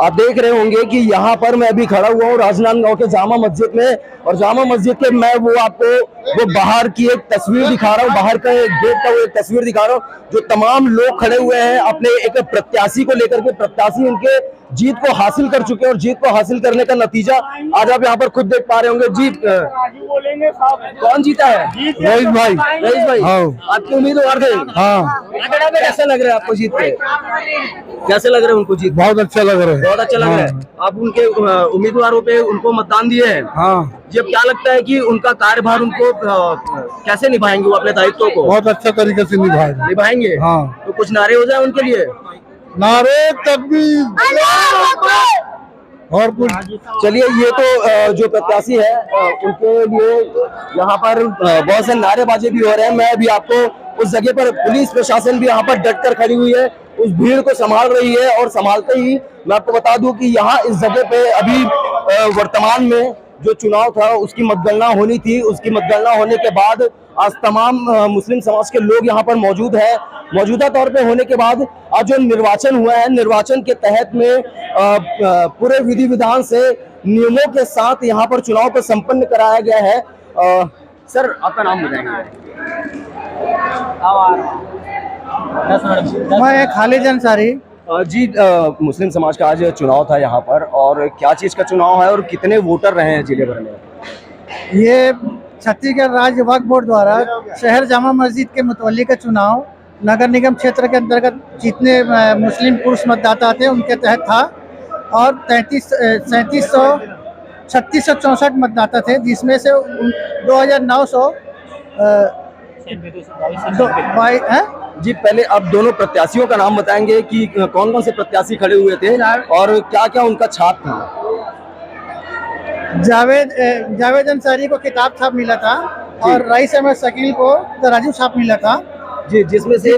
आप देख रहे होंगे कि यहाँ पर मैं अभी खड़ा हुआ हूँ राजनांदगांव के जामा मस्जिद में, और जामा मस्जिद के मैं वो आपको वो बाहर की एक तस्वीर दिखा रहा हूँ, बाहर का एक गेट का वो एक तस्वीर दिखा रहा हूँ, जो तमाम लोग खड़े हुए हैं अपने एक प्रत्याशी को लेकर के। प्रत्याशी उनके जीत को हासिल कर चुके हैं और जीत को हासिल करने का नतीजा आज आप यहाँ पर खुद देख पा रहे होंगे। जीत कौन जीता है? रईस भाई। रईस भाई, आपके उम्मीदवार थे? हाँ। कैसा लग रहा है आपको जीत के? कैसे लग रहा है उनको जीत? बहुत अच्छा लग रहा है। बहुत अच्छा लग रहा है। आप उनके उम्मीदवारों पे उनको मतदान दिए हैं? हाँ। जब क्या लगता है कि उनका कार्यभार उनको कैसे निभाएंगे वो अपने दायित्व को? बहुत अच्छा तरीके से निभाएंगे। हाँ। तो कुछ नारे हो जाए उनके लिए? नारे तकबीर और कुछ। चलिए, ये तो जो प्रत्याशी है उनके लिए यहाँ पर बहुत से नारेबाजी भी हो रहे हैं। मैं अभी आपको उस जगह पर, पुलिस प्रशासन भी यहाँ पर डट कर खड़ी हुई है, उस भीड़ को संभाल रही है, और संभालते ही मैं आपको बता दूं कि यहाँ इस जगह पे अभी वर्तमान में जो चुनाव था उसकी मतगणना होनी थी। उसकी मतगणना होने के बाद आज तमाम मुस्लिम समाज के लोग यहाँ पर मौजूद है। मौजूदा तौर पे होने के बाद आज जो निर्वाचन हुआ है, निर्वाचन के तहत में पूरे विधि विधान से नियमों के साथ यहाँ पर चुनाव को संपन्न कराया गया है। सर, आपका नाम बताएंगे? मैं खालिद अंसारी। जी, मुस्लिम समाज का आज चुनाव था यहाँ पर, और क्या चीज़ का चुनाव है और कितने वोटर रहे हैं जिले भर में? ये छत्तीसगढ़ राज्य वक्फ बोर्ड द्वारा शहर जामा मस्जिद के मुतवल्ली का चुनाव नगर निगम क्षेत्र के अंतर्गत जितने मुस्लिम पुरुष मतदाता थे उनके तहत था, और 3664 मतदाता थे, जिसमें से 2900 जी, पहले आप दोनों प्रत्याशियों का नाम बताएंगे कि कौन कौन से प्रत्याशी खड़े हुए थे और क्या क्या उनका छाप था? जावेद अंसारी को किताब छाप मिला था, और रईस अहमद शकील को तराजू छाप मिला था। जी, जिसमें से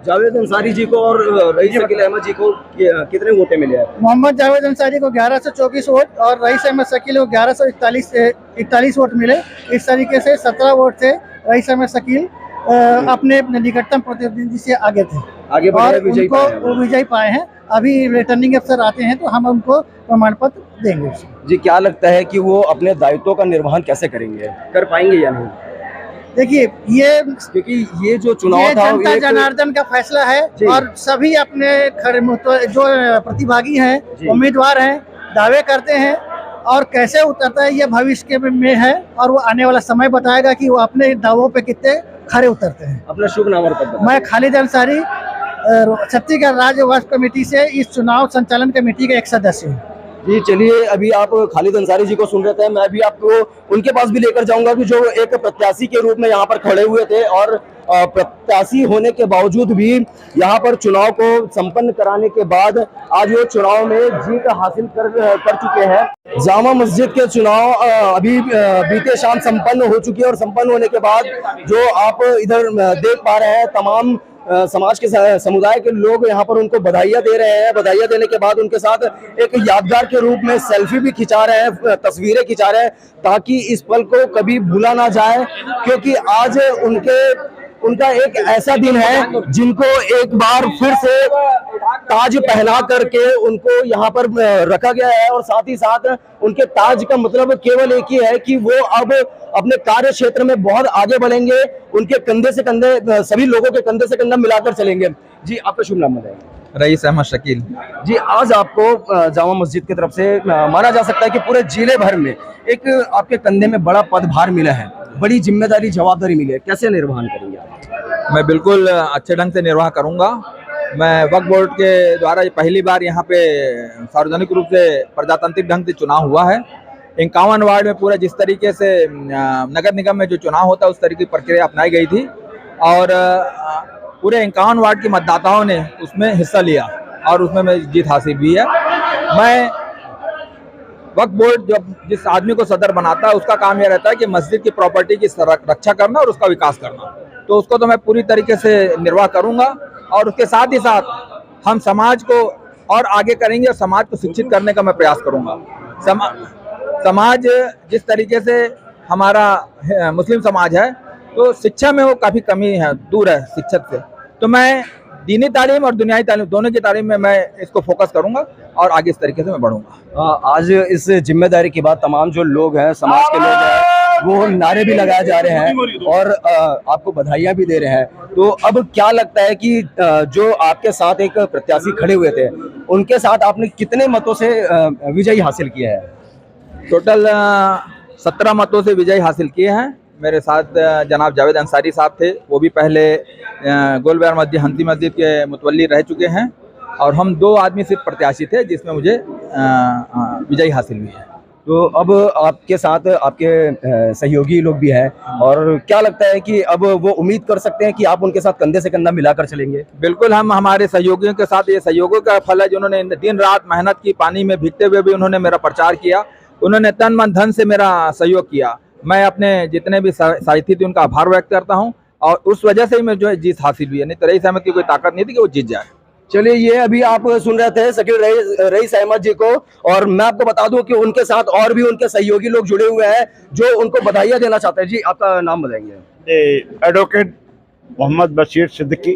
जावेद अंसारी जी को और रईस अहमद जी को कितने वोटे मिले हैं? मोहम्मद जावेद अंसारी को 1124 वोट और रईस अहमद शकील को 1141 वोट मिले। इस तरीके से 17 वोट थे रईस अहमद शकील अपने निकटतम प्रतिद्वंदी से आगे थे, और उनको विजयी पाए हैं। अभी रिटर्निंग अफसर आते हैं तो हम उनको प्रमाण पत्र देंगे। जी, क्या लगता है कि वो अपने दायित्वों का निर्वहन कैसे करेंगे, कर पाएंगे या नहीं? देखिए, क्योंकि ये जो चुनाव था जनता जनार्दन का फैसला है, और सभी अपने जो प्रतिभागी हैं, उम्मीदवार हैं, दावे करते हैं, और कैसे उतरता है ये भविष्य के में है, और वो आने वाला समय बताएगा कि वो अपने दावों पे कितने खरे उतरते हैं। अपना शुभ नाम और पद? मैं खालिद अंसारी, छत्तीसगढ़ राज्य वक्फ कमेटी से इस चुनाव संचालन कमेटी का एक सदस्य हूँ। जी, चलिए, अभी आप खालिद अंसारी जी को सुन रहे थे, मैं अभी आपको उनके पास भी लेकर जाऊंगा कि जो एक प्रत्याशी के रूप में यहाँ पर खड़े हुए थे, और प्रत्याशी होने के बावजूद भी यहाँ पर चुनाव को संपन्न कराने के बाद आज वो चुनाव में जीत हासिल कर चुके हैं। जामा मस्जिद के चुनाव अभी बीते शाम संपन्न हो चुकी है, और संपन्न होने के बाद जो आप इधर देख पा रहे हैं, तमाम समाज के समुदाय के लोग यहाँ पर उनको बधाइयाँ दे रहे हैं। बधाइयाँ देने के बाद उनके साथ एक यादगार के रूप में सेल्फी भी खिंचा रहे हैं, तस्वीरें खिंचा रहे हैं, ताकि इस पल को कभी भूला ना जाए, क्योंकि आज उनका एक ऐसा दिन है जिनको एक बार फिर से ताज पहना करके उनको यहाँ पर रखा गया है, और साथ ही साथ उनके ताज का मतलब केवल एक ही है कि वो अब अपने कार्य क्षेत्र में बहुत आगे बढ़ेंगे, उनके कंधे से कंधे, सभी लोगों के कंधे से कंधा मिलाकर चलेंगे। जी, आपका शुभ नाम बताएंगे? रईस अहमद शकील। जी, आज आपको जामा मस्जिद की तरफ से माना जा सकता है कि पूरे जिले भर में एक आपके कंधे में बड़ा पदभार मिला है, बड़ी जिम्मेदारी, जवाबदारी मिली है, कैसे निर्वहन करेंगे आप? मैं बिल्कुल अच्छे ढंग से निर्वाह करूंगा। मैं वक्फ बोर्ड के द्वारा पहली बार यहाँ पे सार्वजनिक रूप से प्रजातांत्रिक ढंग से चुनाव हुआ है। 51 वार्ड में पूरा जिस तरीके से नगर निगम में जो चुनाव होता है उस तरीके की प्रक्रिया अपनाई गई थी, और पूरे 51 वार्ड के मतदाताओं ने उसमें हिस्सा लिया, और उसमें मैं जीत हासिल भी है। मैं वक्फ बोर्ड जब जिस आदमी को सदर बनाता है उसका काम यह रहता है कि मस्जिद की प्रॉपर्टी की रक्षा करना और उसका विकास करना। तो उसको तो मैं पूरी तरीके से निर्वाह करूंगा और उसके साथ ही साथ हम समाज को और आगे करेंगे और समाज को शिक्षित करने का मैं प्रयास करूंगा। समाज जिस तरीके से हमारा मुस्लिम समाज है तो शिक्षा में वो काफ़ी कमी है, दूर है शिक्षक से। तो मैं दीनी तालीम और दुनियाई तालीम दोनों की तालीम में मैं इसको फोकस करूंगा और आगे इस तरीके से मैं बढ़ूंगा। आज इस जिम्मेदारी के बाद तमाम जो लोग हैं, समाज के लोग हैं, वो नारे भी लगाए जा रहे हैं और आपको बधाइयां भी दे रहे हैं। तो अब क्या लगता है कि जो आपके साथ एक प्रत्याशी खड़े हुए थे, उनके साथ आपने कितने मतों से विजयी हासिल किया है? टोटल 17 मतों से विजय हासिल किए हैं। मेरे साथ जनाब जावेद अंसारी साहब थे, वो भी पहले गोलबार मस्जिद हंसी मस्जिद के मुतवल्ली रह चुके हैं और हम 2 आदमी सिर्फ प्रत्याशी थे जिसमें मुझे विजयी हासिल हुई है। तो अब आपके साथ आपके सहयोगी लोग भी हैं और क्या लगता है कि अब वो उम्मीद कर सकते हैं कि आप उनके साथ कंधे से कंधा मिलाकर चलेंगे? बिल्कुल, हम हमारे सहयोगियों के साथ, ये सहयोगों का फल है जिन्होंने दिन रात मेहनत की, पानी में भीगते हुए भी उन्होंने मेरा प्रचार किया, उन्होंने तन मन धन से मेरा सहयोग किया। मैं अपने जितने भी साथी थे उनका आभार व्यक्त करता हूं और उस वजह से ही मैं जो है जीत हासिल हुई है, नहीं तो रईस अहमद की कोई ताकत नहीं थी कि वो जीत जाए। चलिए, ये अभी आप सुन रहे थे शकील रईस अहमद जी को और मैं आपको बता दूं कि उनके साथ और भी उनके सहयोगी लोग जुड़े हुए हैं जो उनको बधाइयां देना चाहते हैं। जी, आपका नाम बताएंगे? एडवोकेट मोहम्मद बशीर सिद्दीकी।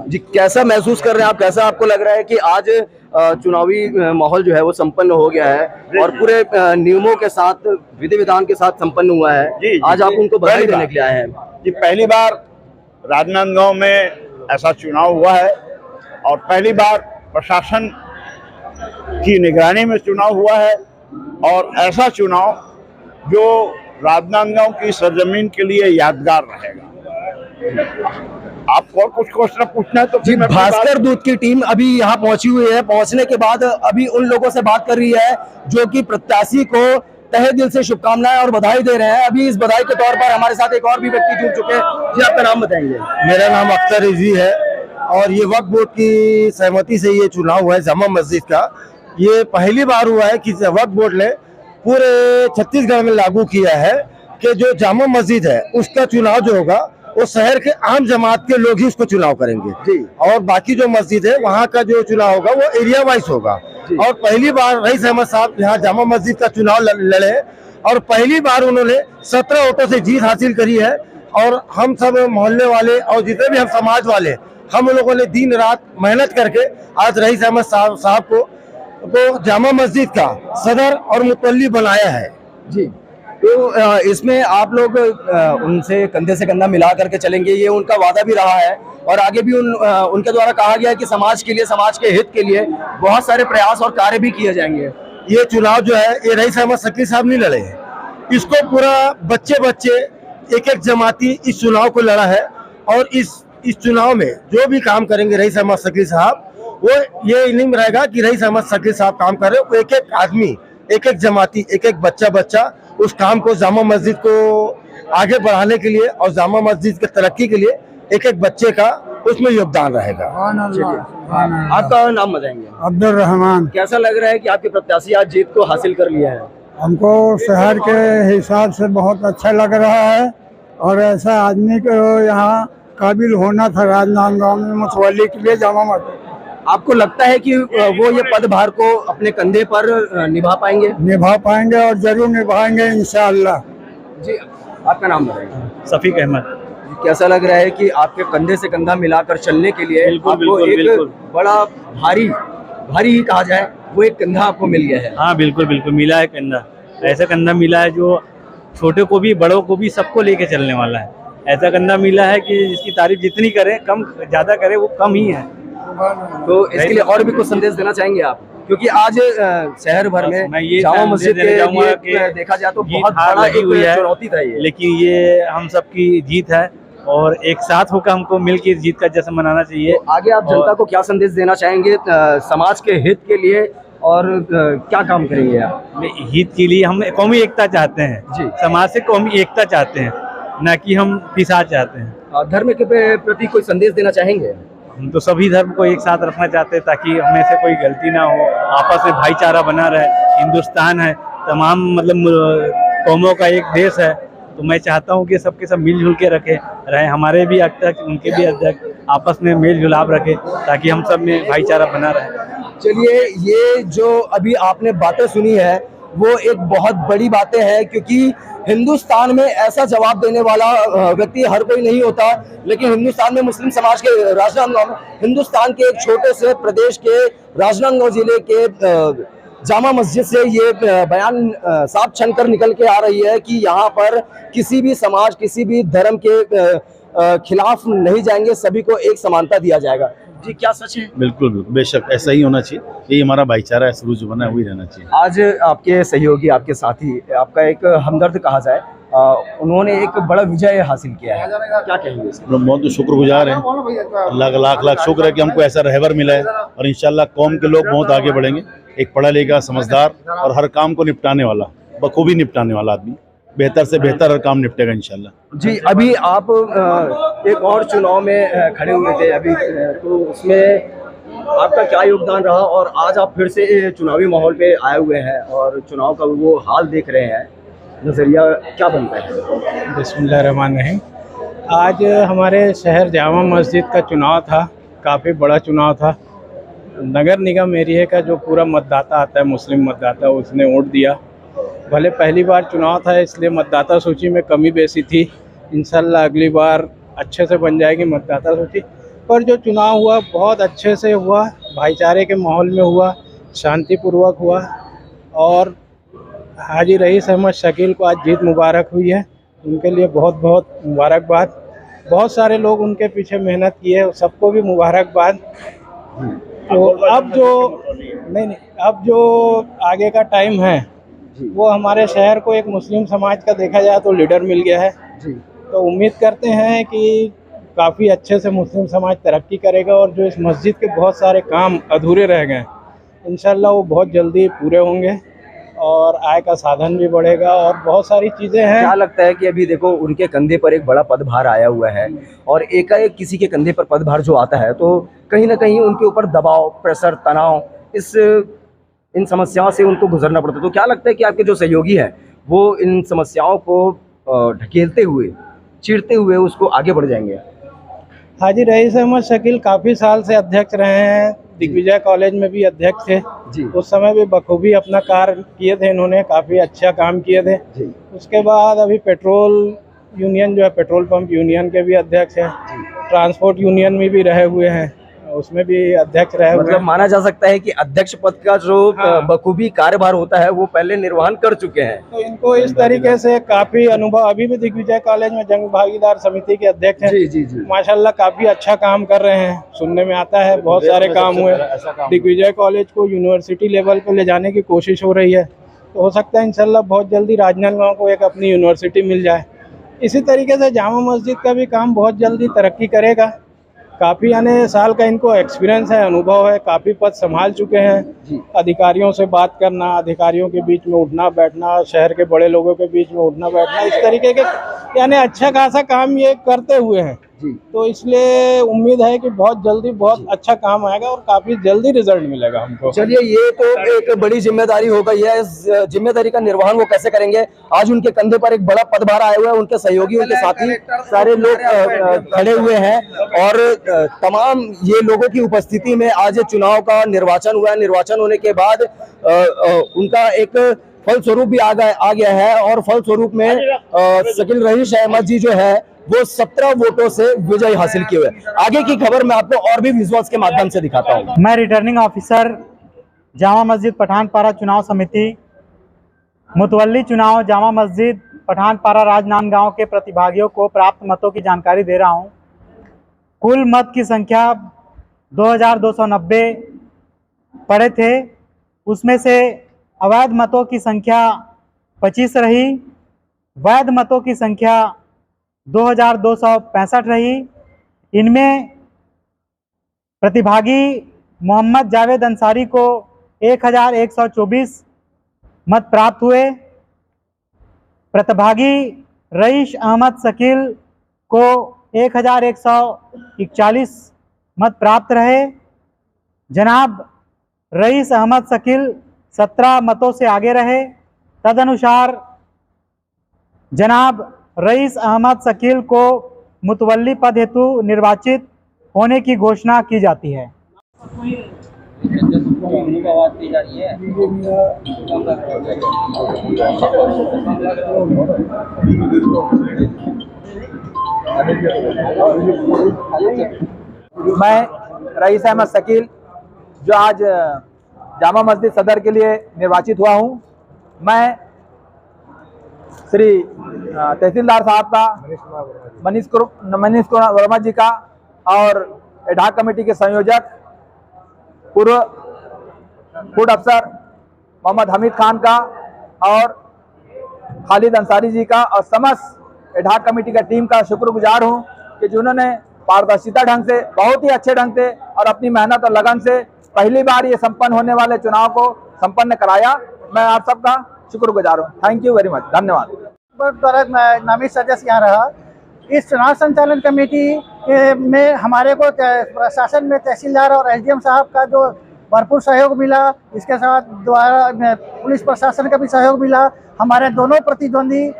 जी, कैसा महसूस कर रहे हैं आप? कैसा आपको लग रहा है कि आज चुनावी माहौल जो है वो संपन्न हो गया है और पूरे नियमों के साथ, विधि विधान के साथ संपन्न हुआ है? आज आप उनको बधाई देने के लिए आए हैं? जी, पहली बार राजनांदगांव में ऐसा चुनाव हुआ है और पहली बार प्रशासन की निगरानी में चुनाव हुआ है और ऐसा चुनाव जो राजनांदगांव की सरजमीन के लिए यादगार रहेगा। आपको और कुछ क्वेश्चन पूछना है तो जी, भास्कर दूत की टीम अभी यहाँ पहुंची हुई है। पहुंचने के बाद अभी उन लोगों से बात कर रही है जो कि प्रत्याशी को तहे दिल से शुभकामनाएं और बधाई दे रहे हैं। अभी इस बधाई के तौर पर हमारे साथ एक और भी व्यक्ति जुड़ चुके हैं। जी, आपका नाम बताएंगे? मेरा नाम अख्तर रिजवी है और ये वक्फ बोर्ड की सहमति से ये चुनाव हुआ है जामा मस्जिद का। ये पहली बार हुआ है कि वक्फ बोर्ड ने पूरे छत्तीसगढ़ में लागू किया है कि जो जामा मस्जिद है उसका चुनाव जो होगा वो शहर के आम जमात के लोग ही उसको चुनाव करेंगे जी, और बाकी जो मस्जिद है वहाँ का जो चुनाव होगा वो एरिया वाइज होगा। और पहली बार रईस अहमद साहब यहाँ जामा मस्जिद का चुनाव लड़े और पहली बार उन्होंने 17 वोटों से जीत हासिल करी है। और हम सब मोहल्ले वाले और जितने भी हम समाज वाले, हम लोगों ने दिन रात मेहनत करके आज रईस अहमद साहब को जामा मस्जिद का सदर और मुतवल्ली बनाया है जी। तो इसमें आप लोग उनसे कंधे से कंधा मिला करके चलेंगे, ये उनका वादा भी रहा है और आगे भी उनके द्वारा कहा गया है कि समाज के लिए, समाज के हित के लिए बहुत सारे प्रयास और कार्य भी किए जाएंगे। ये चुनाव जो है ये रईस अहमद शकील साहब नहीं लड़े हैं, इसको पूरा बच्चे एक एक जमाती इस चुनाव को लड़ा है। और इस चुनाव में जो भी काम करेंगे रईस अहमद शकील साहब, वो ये नहीं रहेगा कि रईस अहमद शकील साहब काम कर रहे हो, एक एक आदमी, एक एक जमाती, एक एक बच्चा उस काम को जामा मस्जिद को आगे बढ़ाने के लिए और जामा मस्जिद की तरक्की के लिए एक एक बच्चे का उसमें योगदान रहेगा। आपका नाम बताएंगे? अब्दुल रहमान। कैसा लग रहा है कि आपके प्रत्याशी आज जीत को हासिल कर लिया है? हमको शहर के हिसाब से बहुत अच्छा लग रहा है और ऐसा आदमी को यहाँ काबिल होना था राजनांदगांव में मुतवल्ली के लिए जामा मस्जिद। आपको लगता है कि वो ये पदभार को अपने कंधे पर निभा पाएंगे और जरूर निभाएंगे इंशाअल्लाह। जी, आपका नाम बताएंगे? सफीक अहमद। कैसा लग रहा है कि आपके कंधे से कंधा मिलाकर चलने के लिए आपको एक बड़ा भारी ही कहा जाए, वो एक कंधा आपको मिल गया है? हाँ, बिल्कुल मिला है कंधा। ऐसा कंधा मिला है जो छोटे को भी, बड़ों को भी, सबको लेके चलने वाला है। ऐसा कंधा मिला है कि जिसकी तारीफ जितनी करें, कम ज़्यादा करें, वो कम ही है। तो इसके लिए और भी कुछ संदेश देना चाहेंगे आप? क्योंकि आज शहर भर में जामा मस्जिद के लिए देखा जाए तो बहुत बड़ा एक चुनौती था ये, लेकिन ये हम सबकी जीत है और एक साथ होकर हमको मिलकर जीत का जश्न मनाना चाहिए। तो आगे आप जनता को क्या संदेश देना चाहेंगे समाज के हित के लिए और क्या काम करेंगे आप? हित के लिए हम कौमी एकता चाहते हैं जी, समाज से कौमी एकता चाहते हैं, ना कि हम फिसाद चाहते हैं। धर्म के प्रति कोई संदेश देना चाहेंगे? हम तो सभी धर्म को एक साथ रखना चाहते हैं ताकि हमें से कोई गलती ना हो, आपस में भाईचारा बना रहे। हिंदुस्तान है, तमाम मतलब कौमों का एक देश है, तो मैं चाहता हूँ कि सबके सब मिलजुल के रहे, हमारे भी अध्यक्ष उनके भी अध्यक्ष आपस में मेल जुलाव रखें ताकि हम सब में भाईचारा बना रहे। चलिए, ये जो अभी आपने बातें सुनी है वो एक बहुत बड़ी बातें हैं, क्योंकि हिंदुस्तान में ऐसा जवाब देने वाला व्यक्ति हर कोई नहीं होता, लेकिन हिंदुस्तान में मुस्लिम समाज के राजनांदगांव में, हिंदुस्तान के एक छोटे से प्रदेश के राजनांदगांव जिले के जामा मस्जिद से ये बयान साफ छन कर निकल के आ रही है कि यहाँ पर किसी भी समाज, किसी भी धर्म के खिलाफ नहीं जाएंगे, सभी को एक समानता दिया जाएगा। जी, क्या सच है? बिल्कुल बिल्कुल, बेशक ऐसा ही होना चाहिए, यही हमारा भाईचारा है, शुरू जो बना है वही रहना चाहिए। आज आपके सहयोगी, आपके साथी, आपका एक हमदर्द कहा जाए, उन्होंने एक बड़ा विजय हासिल किया है, क्या कहेंगे इसमें? हम बहुत शुक्रगुजार हैं, अल्लाह का लाख लाख शुक्र है कि हमको ऐसा रहबर मिला है, और इंशाल्लाह कौम के लोग बहुत आगे बढ़ेंगे। एक पढ़ा लिखा, समझदार और हर काम को निपटाने वाला, बखूबी निपटाने वाला आदमी, बेहतर से बेहतर हर काम निपटेगा इंशाल्लाह। जी, अभी आप एक और चुनाव में खड़े हुए थे अभी, तो उसमें आपका क्या योगदान रहा, और आज आप फिर से चुनावी माहौल पे आए हुए हैं और चुनाव का वो हाल देख रहे हैं, नजरिया क्या बनता है? बिस्मिल्लाहिर्रहमानिर्रहीम। आज हमारे शहर जामा मस्जिद का चुनाव था, काफ़ी बड़ा चुनाव था। नगर निगम एरिया का जो पूरा मतदाता आता है, मुस्लिम मतदाता, उसने वोट दिया। भले पहली बार चुनाव था इसलिए मतदाता सूची में कमी बेसी थी, इंशाल्लाह अगली बार अच्छे से बन जाएगी मतदाता सूची। पर जो चुनाव हुआ बहुत अच्छे से हुआ, भाईचारे के माहौल में हुआ, शांतिपूर्वक हुआ, और हाजी रईस अहमद शकील को आज जीत मुबारक हुई है, उनके लिए बहुत बहुत मुबारकबाद। बहुत सारे लोग उनके पीछे मेहनत की है, सबको भी मुबारकबाद। तो अब जो आगे का टाइम है वो हमारे शहर को एक मुस्लिम समाज का देखा जाए तो लीडर मिल गया है जी। तो उम्मीद करते हैं कि काफ़ी अच्छे से मुस्लिम समाज तरक्की करेगा, और जो इस मस्जिद के बहुत सारे काम अधूरे रह गए इंशाल्लाह वो बहुत जल्दी पूरे होंगे, और आय का साधन भी बढ़ेगा, और बहुत सारी चीज़ें हैं। क्या लगता है कि अभी देखो उनके कंधे पर एक बड़ा पदभार आया हुआ है, और एकाएक किसी के कंधे पर पदभार जो आता है तो कहीं ना कहीं उनके ऊपर दबाव, प्रेशर, तनाव, इन समस्याओं से उनको गुजरना पड़ता है। तो क्या लगता है कि आपके जो सहयोगी हैं वो इन समस्याओं को ढकेलते हुए, चीरते हुए उसको आगे बढ़ जाएंगे? हाजी रईस अहमद शकील काफ़ी साल से अध्यक्ष रहे हैं, दिग्विजय कॉलेज में भी अध्यक्ष थे जी। उस समय भी बखूबी अपना कार्य किए थे, इन्होंने काफ़ी अच्छा काम किए थे जी। उसके बाद अभी पेट्रोल यूनियन जो है, पेट्रोल पंप यूनियन के भी अध्यक्ष हैं, ट्रांसपोर्ट यूनियन में भी रहे हुए हैं, उसमें भी अध्यक्ष रहे हुए। मतलब माना जा सकता है कि अध्यक्ष पद का जो बखूबी कार्यभार होता है वो पहले निर्वहन कर चुके हैं, तो इनको इस तरीके से काफी अनुभव। अभी भी दिग्विजय कॉलेज में जंग भागीदार समिति के अध्यक्ष हैं जी। माशाल्लाह काफी अच्छा काम कर रहे हैं, सुनने में आता है बहुत सारे काम हुए। दिग्विजय कॉलेज को यूनिवर्सिटी लेवल पे ले जाने की कोशिश हो रही है, तो हो सकता है इंशाल्लाह बहुत जल्दी राजनांदगांव को एक अपनी यूनिवर्सिटी मिल जाए। इसी तरीके से जामा मस्जिद का भी काम बहुत जल्दी तरक्की करेगा। काफ़ी आने साल का इनको एक्सपीरियंस है, अनुभव है, काफ़ी पद संभाल चुके हैं। अधिकारियों से बात करना, अधिकारियों के बीच में उठना बैठना, शहर के बड़े लोगों के बीच में उठना बैठना, इस तरीके के यानी अच्छा खासा काम ये करते हुए हैं जी। तो इसलिए उम्मीद है कि बहुत जल्दी बहुत अच्छा काम आएगा और काफ़ी जल्दी रिजल्ट मिलेगा हमको। चलिए, ये तो एक बड़ी जिम्मेदारी हो गई है, इस जिम्मेदारी का निर्वहन वो कैसे करेंगे? आज उनके कंधे पर एक बड़ा पदभार आया हुआ है, उनके सहयोगी, उनके साथी सारे लोग खड़े हुए हैं, और तमाम ये लोगों की उपस्थिति में आज चुनाव का निर्वाचन हुआ है। निर्वाचन होने के बाद उनका एक फलस्वरूप भी आ गया है, और फलस्वरूप में शकील रईस अहमद जी जो है वो 17 वोटों से विजय हासिल किए हुए। आगे की खबर मैं आपको और भी विजुअल्स के माध्यम से दिखाता हूँ। मैं रिटर्निंग ऑफिसर जामा मस्जिद पठानपारा चुनाव समिति, मुतवल्ली चुनाव जामा मस्जिद पठानपारा राजनांदगांव के प्रतिभागियों को प्राप्त मतों की जानकारी दे रहा हूं। कुल मत की संख्या 2290 पड़े थे, उसमें से अवैध मतों की संख्या 25 रही, वैध मतों की संख्या 2265 रही। इनमें प्रतिभागी मोहम्मद जावेद अंसारी को 1124 मत प्राप्त हुए। प्रतिभागी रईस अहमद शकील को 1141 मत प्राप्त रहे। जनाब रईस अहमद शकील 17 मतों से आगे रहे। तदनुसार जनाब रईस अहमद शकील को मुतवल्ली पद हेतु निर्वाचित होने की घोषणा की जाती है। मैं रईस अहमद शकील जो आज जामा मस्जिद सदर के लिए निर्वाचित हुआ हूं, मैं श्री तहसीलदार साहब का, मनीष कुमार वर्मा जी का और एडहॉक कमेटी के संयोजक पूर्व फूड अफसर मोहम्मद हमीद खान का और खालिद अंसारी जी का और समस्त एडहॉक कमेटी का टीम का शुक्रगुजार हूं कि जिन्होंने पारदर्शिता ढंग से, बहुत ही अच्छे ढंग से और अपनी मेहनत और लगन से पहली बार ये संपन्न होने वाले चुनाव को संपन्न कराया। मैं आप सबका शुक्रगुजार हूँ। थैंक यू वेरी मच, धन्यवाद। द्वारा नामित सदस्य यहाँ रहा। इस चुनाव संचालन कमेटी में हमारे को प्रशासन में तहसीलदार और एसडीएम साहब का जो भरपूर सहयोग मिला, इसके साथ द्वारा पुलिस प्रशासन का भी सहयोग मिला। हमारे दोनों प्रतिभागी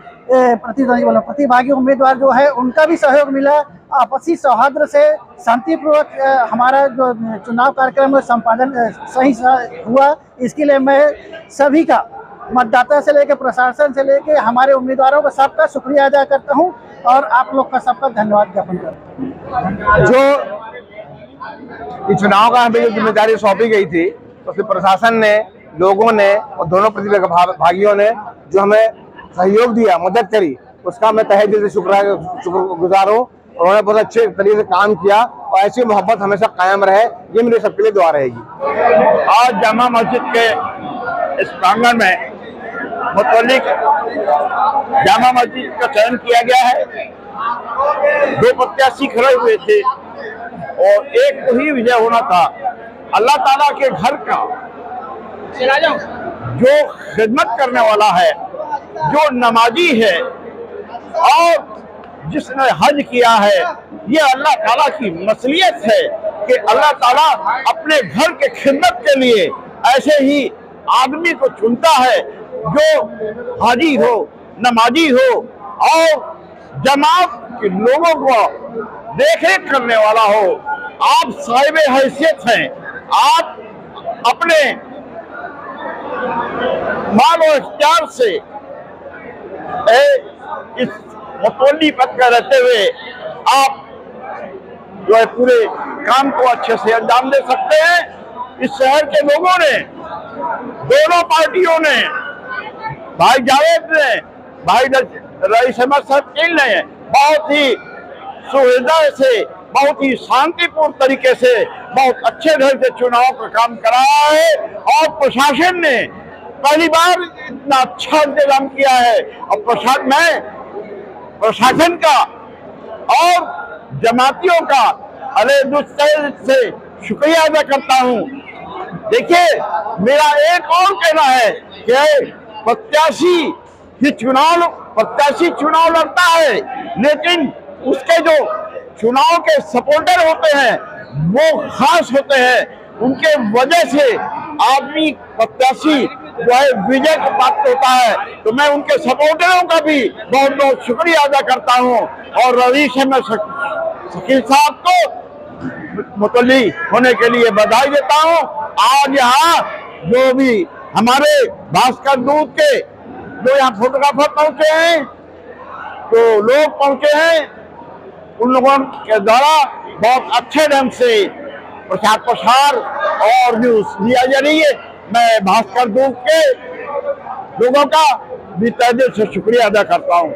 उम्मीदवार जो है उनका भी सहयोग मिला। आपसी सौहार्द से शांतिपूर्वक हमारा जो चुनाव कार्यक्रम संपादन सही हुआ, इसके लिए मैं सभी का, मतदाता से लेकर प्रशासन से लेकर हमारे उम्मीदवारों का सबका शुक्रिया अदा करता हूं और आप लोग का सबका धन्यवाद ज्ञापन करता हूं। जो ये चुनाव का हमें जो जिम्मेदारी सौंपी गई थी, तो फिर प्रशासन ने, लोगों ने और दोनों प्रतिभागियों ने जो हमें सहयोग दिया, मदद करी, उसका मैं तहे दिल से शुक्रगुजार हूँ। उन्होंने बहुत अच्छे तरीके से काम किया और ऐसी मोहब्बत हमेशा कायम रहे, ये मेरे सबके लिए दुआ रहेगी। आज जामा मस्जिद के इस प्रांगण में मुतवल्ली जामा मस्जिद का चयन किया गया है। 2 प्रत्याशी खड़े हुए थे और एक को ही विजय होना था। अल्लाह ताला के घर का जो खिदमत करने वाला है, जो नमाजी है और जिसने हज किया है, ये अल्लाह ताला की मसलियत है कि अल्लाह ताला अपने घर के खिदमत के लिए ऐसे ही आदमी को चुनता है जो हाजी हो, नमाजी हो और जमात के लोगों को देख-रेख करने वाला हो। आप साहिब हैसियत हैं, आप अपने माल और इख्तियार से इस मुतवल्ली पद पर रहते हुए आप जो है पूरे काम को अच्छे से अंजाम दे सकते हैं। इस शहर के लोगों ने, दोनों पार्टियों ने, भाई जावेद ने, भाई रईस अहमद शकील ने बहुत ही सुविधा से, बहुत ही शांतिपूर्ण तरीके से, बहुत अच्छे ढंग से चुनाव का काम कराया है और प्रशासन ने पहली बार इतना अच्छा इंतजाम किया है। और प्रशासन का और जमातियों का अलग से शुक्रिया अदा करता हूँ। देखिए, मेरा एक और कहना है कि प्रत्याशी चुनाव लड़ता है, लेकिन उसके जो चुनाव के सपोर्टर होते हैं वो खास होते हैं। उनके वजह से आदमी प्रत्याशी जो है विजय को प्राप्त होता है। तो मैं उनके सपोर्टरों का भी बहुत बहुत शुक्रिया अदा करता हूं और रईस अहमद शकील साहब को मुतवल्ली होने के लिए बधाई देता हूं। आज यहाँ जो भी हमारे भास्कर दूत के जो यहाँ फोटोग्राफर पहुंचे हैं, तो लोग पहुंचे हैं, उन लोगों के द्वारा बहुत अच्छे ढंग से प्रचार प्रसार और न्यूज दिया जा रही है। मैं भास्कर दूत के लोगों का भी तहे दिल से शुक्रिया अदा करता हूँ।